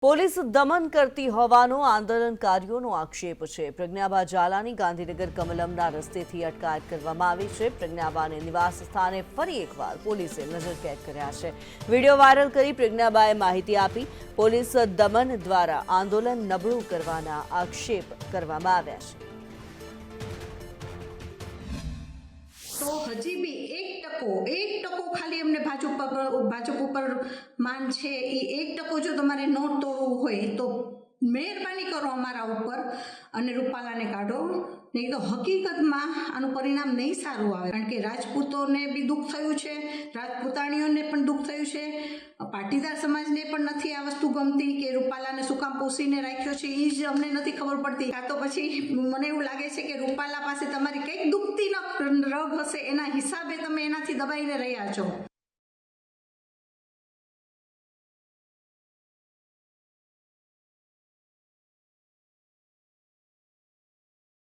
Police દમન કરતી હોવાનો આંદોલનકારીઓનો આક્ષેપ છે। પ્રજ્ઞાબા ઝાલાની ગાંધીનગર કમલમના રસ્તેથી અટકાયત કરવામાં આવી છે। પ્રજ્ઞાબાને નિવાસ સ્થાને ફરી એકવાર પોલીસે નજરકેદ કર્યા છે। વિડીયો વાયરલ કરી પ્રજ્ઞાબાએ માહિતી આપી। પોલીસ દમન દ્વારા આંદોલન નબળું કરવાના આક્ષેપ કરવામાં આવ્યા છે। तो हजी भी 1% खाली अमने भाजप पर मान है। 1% जो तमारे न तोड़वू होय तो मेहरबानी करो अमारा ऊपर अने रूपाला ने काढो, नहीं तो हकीकत में आनु परिणाम नहीं सारू आवे। कारण के राजपूतों ने भी दुख थयुं छे, राजपूताणीओ ने पण दुख थयुं छे, पाटीदार समाज ने पण नथी आ वस्तु गमती के रूपाला ने सुकाम पोसीने राख्यो छे ई ज अमने नथी खबर पड़ती। आ तो पछी मने एवुं लागे छे के रूपाला पासे तमारी कंईक दुखती न रग हशे एना हिसाबे तमे एनाथी दबाईने रह्या छो।